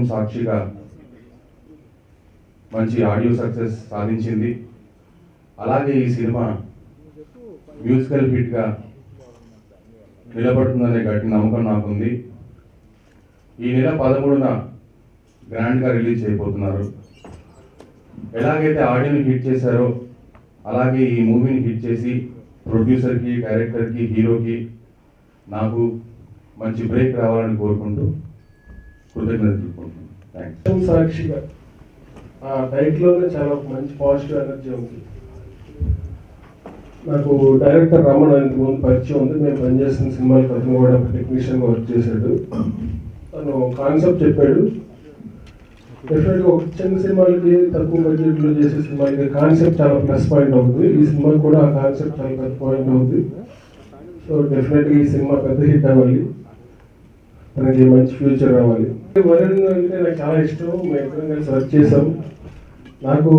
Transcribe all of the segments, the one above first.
సాక్షిగా మంచి audio success సాధించింది. అలాగే ఈ సినిమా మ్యూజికల్ హిట్గా నిలబడుతుందనే గట్టి నమ్మకం నాకుంది. ఈ నెల 13న గ్రాండ్గా రిలీజ్ చేయబోతున్నారు. ఎలాగైతే ఆడియోని హిట్ చేశారో అలాగే ఈ మూవీని హిట్ చేసి ప్రొడ్యూసర్కి, డైరెక్టర్కి, హీరోకి నాకు మంచి బ్రేక్ రావాలని కోరుకుంటూ కృతజ్ఞతలు తెలుపుకుంటున్నాను. థ్యాంక్స్. సాక్షిగా ఆ టైటిల్లోనే చాలా మంచి పాజిటివ్ ఎనర్జీ ఉంది. నాకు డైరెక్టర్ రమణ ఇంతకుముందు పరిచయం ఉంది. మేము పనిచేసిన సినిమాలకు అతను కూడా టెక్నీషియన్గా వర్క్ చేశాడు. తను కాన్సెప్ట్ చెప్పాడు. డెఫినెట్గా ఒక చిన్న సినిమాలకి, తక్కువ బడ్జెట్లో చేసే సినిమాలకి కాన్సెప్ట్ చాలా ప్లస్ పాయింట్ అవుతుంది. ఈ సినిమాకి కూడా ఆ కాన్సెప్ట్ చాలా ప్లస్ పాయింట్ అవుతుంది. సో డెఫినెట్గా ఈ సినిమా పెద్ద హిట్ అవ్వాలి, తనకి మంచి ఫ్యూచర్ రావాలి. వరుణ్ అంటే నాకు చాలా ఇష్టం. మేము ఇద్దరం కలిసి వర్క్ చేసాం. నాకు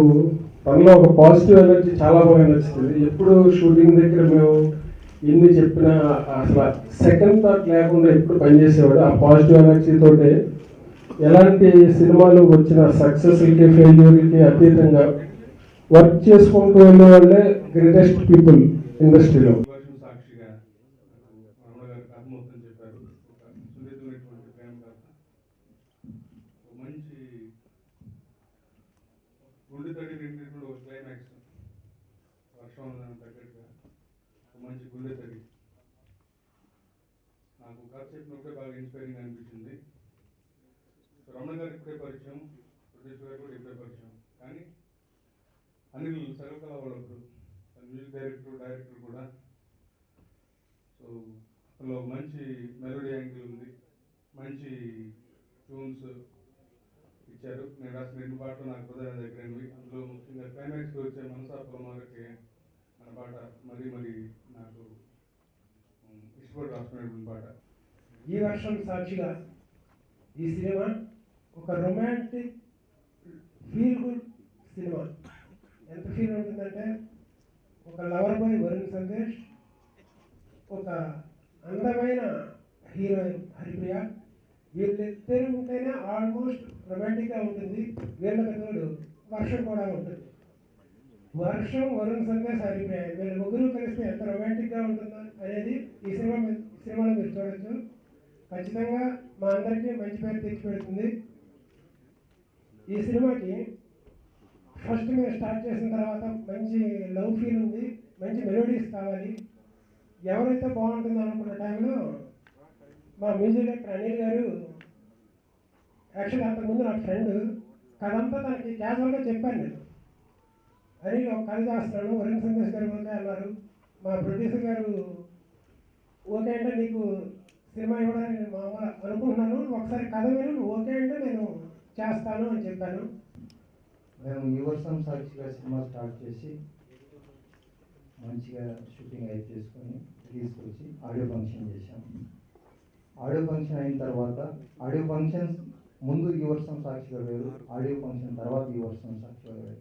తనలో ఒక పాజిటివ్ ఎనర్జీ చాలా బాగా నచ్చుతుంది. ఎప్పుడు షూటింగ్ దగ్గర మేము ఎన్ని చెప్పినా అసలు సెకండ్ థాట్ లేకుండా ఎప్పుడు పనిచేసేవాడు. ఆ పాజిటివ్ ఎనర్జీతోటే ఎలాంటి సినిమాలు వచ్చిన సక్సెస్లకి, ఫెయిల్యూర్కి అతీతంగా వర్క్ చేసుకుంటూ వెళ్ళే వాళ్ళే గ్రేటెస్ట్ పీపుల్ ఇండస్ట్రీలో. సాక్షిగా రమణ గారు కథ మొత్తం చెప్పారు. ఒక సున్నితమైనటువంటి ప్రేమ కథ, మంచి గుండె తడి నిండినటువంటి ఒక క్లైమాక్స్, వర్షం తగ్గట్టుగా మంచి గుండె తడి. నాకు కథ చెప్పినప్పుడే బాగా ఇన్స్పైరింగ్ అనిపించింది. రమణ గారు ఇప్పుడే పరిచయం, ప్రొడ్యూసర్ గారు కూడా ఇప్పుడే పరిచయం. కానీ అనిల్ సగకళ వాళ్ళప్పుడు మ్యూజిక్ డైరెక్టర్ కూడా. సో అతనిలో మంచి మెలోడీ యాంగిల్ ఉంది, మంచి ట్యూన్స్ ఇచ్చారు. నేను రాసిన 2 పాటలు నాకు హృదయం దగ్గరైనవి. అందులో ముఖ్యంగా క్లైమాక్స్లో వచ్చే మనసా పొలమారకే అన్న పాట మరి నాకు ఇష్టపడి రాసుకునేటువంటి పాట. ఈ వర్షం సాక్షిగా ఈ సినిమా ఒక రొమాంటిక్ ఫీల్ గుడ్ సినిమా. ఎంత ఫీల్ ఉంటుందంటే, ఒక లవర్ బాయ్ వరుణ్ సందేశ్, ఒక అందమైన హీరోయిన్ హరిప్రియ, వీళ్ళిద్దరు ఉంటేనే ఆల్మోస్ట్ రొమాంటిక్గా ఉంటుంది. వీళ్ళకి తోడు వర్షం కూడా ఉంటుంది. వర్షం, వరుణ్ సందేశ్, హరిప్రియ వీళ్ళ ముగ్గురు కలిస్తే ఎంత రొమాంటిక్గా ఉంటుందో అనేది ఈ సినిమాలో మీరు చూడొచ్చు. ఖచ్చితంగా మా అందరికీ మంచి పేరు తెచ్చిపెడుతుంది. ఈ సినిమాకి ఫస్ట్ మేము స్టార్ట్ చేసిన తర్వాత మంచి లవ్ ఫీల్ ఉంది, మంచి మెలోడీస్ కావాలి. ఎవరైతే బాగుంటుందో అనుకున్న టైంలో మా మ్యూజిక్ డైరెక్టర్ అనిల్ గారు, యాక్చువల్లీ అంతకుముందు నా ఫ్రెండ్, కథంతా తనకి క్యాజువల్గా చెప్పాను నేను. అనిల్ ఒక కథ చేస్తున్నాను, వరుణ్ సందేశ్ గారు ఓకే అన్నారు. మా ప్రొడ్యూసర్ గారు ఓకే అంటే నీకు సినిమా ఇవ్వడానికి నేను మామూలు అనుకుంటున్నాను, ఒకసారి కథ విను, నువ్వు ఓకే అంటే నేను చేస్తాను అని చెప్పాను. మేము ఈ వర్షం సాక్షిగా సినిమా స్టార్ట్ చేసి మంచిగా షూటింగ్ అయితే చేసుకొని తీసుకొచ్చి ఆడియో ఫంక్షన్ చేశాం. ఆడియో ఫంక్షన్ అయిన తర్వాత, ఆడియో ఫంక్షన్ ముందు ఈ వర్షం సాక్షిగా వేరు, ఆడియో ఫంక్షన్ తర్వాత ఈ వర్షం సాక్షిగా వేరు.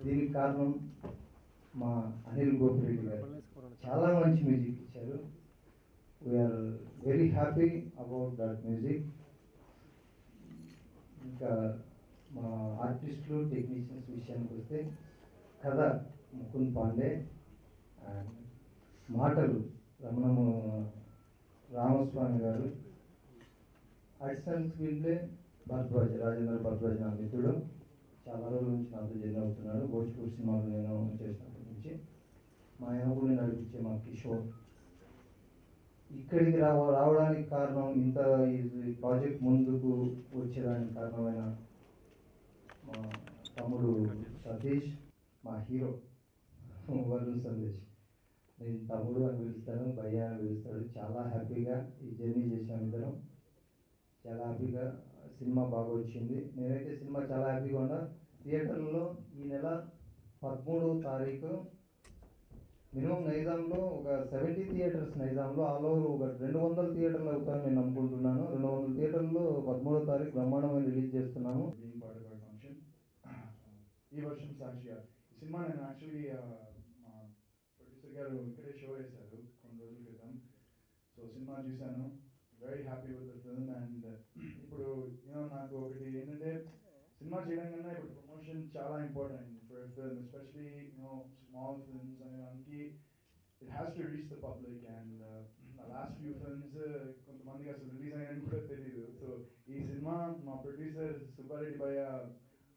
దీనికి కారణం మా అనిల్ గోపిరెడ్డి గారు. చాలా మంచి మ్యూజిక్ ఇచ్చారు. We are very happy about that music. ఇంకా మా ఆర్టిస్టులు, టెక్నీషియన్స్ విషయానికి వస్తే, కథ ముకుంద్ పాండే, అండ్ మాటలు రామస్వామి గారు, additional screen play Rajendra Bharadwaj నా మిత్రుడు. చాలా రోజుల నుంచి నాతో జర్నీ అవుతున్నాడు. భోజ్పూర్ సినిమాలు నేను చేసినప్పటి నుంచి మా యనకుడిని నడిపించే మా కిషోర్. ఇక్కడికి రావడానికి కారణం, ఇంత ఈ ప్రాజెక్ట్ ముందుకు వచ్చేదానికి కారణమైన మా తమ్ముడు సతీష్, మా హీరో వరుణ్ సందేశ్. నేను తమ్ముడు అని పిలుస్తాను, భయ్య అని పిలుస్తాడు. చాలా హ్యాపీగా ఈ జర్నీ చేసాం ఇద్దరం. చాలా హ్యాపీగా సినిమా బాగా వచ్చింది. నేనైతే సినిమా చాలా హ్యాపీగా ఉన్నా. థియేటర్లలో ఈ నెల 13వ తారీఖు మినిమం నైజాంలో ఒక 70 థియేటర్స్, నైజాంలో ఆల్ ఓవర్ ఒక 200 థియేటర్లు అవుతాయని నేను అనుకుంటున్నాను. 200 థియేటర్లో 13వ తారీఖు బ్రహ్మాండమైన రిలీజ్ చేస్తున్నాము. ఫంక్షన్ ఈ వర్షం సాక్షిగా ఈ సినిమా నేను యాక్చువల్లీ మా ప్రొడ్యూసర్ గారు ఇక్కడే షో వేశారు కొన్ని రోజుల క్రితం. సో సినిమా చూశాను, very happy with the film. And ఇప్పుడు నాకు ఒకటి ఏంటంటే సినిమా చేయడం కన్నా ఇప్పుడు ప్రమోషన్ చాలా important for film, especially small films అనే దానికి it has to reach the public. And నా లాస్ట్ ఫ్యూ ఫిల్మ్స్ కొంతమందికి అసలు రిలీజ్ అయినట్టు కూడా తెలియదు. సో ఈ సినిమా మా ప్రొడ్యూసర్ సుబ్బారెడ్డి భయ్య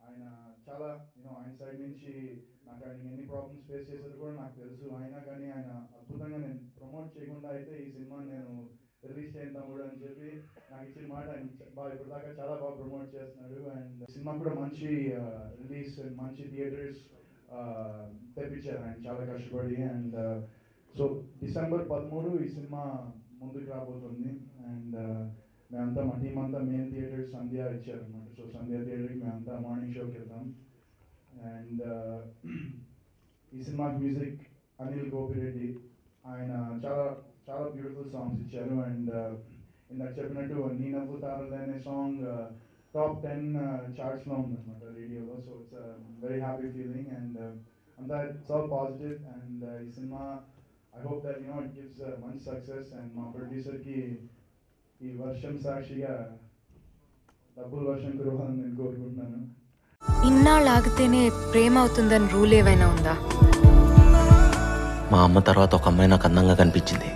ఆయన చాలా ఆయన సైడ్ నుంచి నాకు ఆయన ఎన్ని ప్రాబ్లమ్స్ ఫేస్ చేశారో కూడా నాకు తెలుసు. అయినా కానీ ఆయన అద్భుతంగా నేను ప్రమోట్ చేయకుండా అయితే ఈ సినిమా నేను రిలీజ్ చేయను తమ్ముడు అని చెప్పి నాకు ఇచ్చిన మాట ఆయన బాగా ఇప్పటిదాకా చాలా బాగా ప్రమోట్ చేస్తున్నాడు. అండ్ సినిమా కూడా మంచి రిలీజ్ అండ్ మంచి థియేటర్స్ తెప్పించారు ఆయన చాలా కష్టపడి. అండ్ సో December 13 ఈ సినిమా ముందుకు రాబోతుంది. అండ్ మేమంతా మా టీం అంతా మెయిన్ థియేటర్ సంధ్య ఇచ్చారనమాట. సో సంధ్య థియేటర్కి మేమంతా మార్నింగ్ షోకి వెళ్తాం. అండ్ ఈ సినిమాకి మ్యూజిక్ అనిల్ గోపిరెడ్డి, ఆయన చాలా చాలా బ్యూటిఫుల్ సాంగ్స్ ఇచ్చారు. అండ్ ఇందాక చెప్పినట్టు నీ నవ్వు తారలే అనే సాంగ్ టాప్ 10 చార్ట్స్లో ఉందన్నమాట రేడియోలో. So it's very happy feeling. And అంతా ఇట్స్ ఆల్ పాజిటివ్. అండ్ ఈ cinema I hope that it gives మంచి సక్సెస్. అండ్ మా ప్రొడ్యూసర్కి ఈ వర్షం సాక్షిగా డబ్బులు వర్షం కురవాలని నేను కోరుకుంటున్నాను. ఇన్నాళ్ళు ఆగితేనే ప్రేమ అవుతుందని రూల్ ఏమైనా ఉందా? మా అమ్మ తర్వాత ఒక అమ్మాయి నాకు అందంగా కనిపించింది.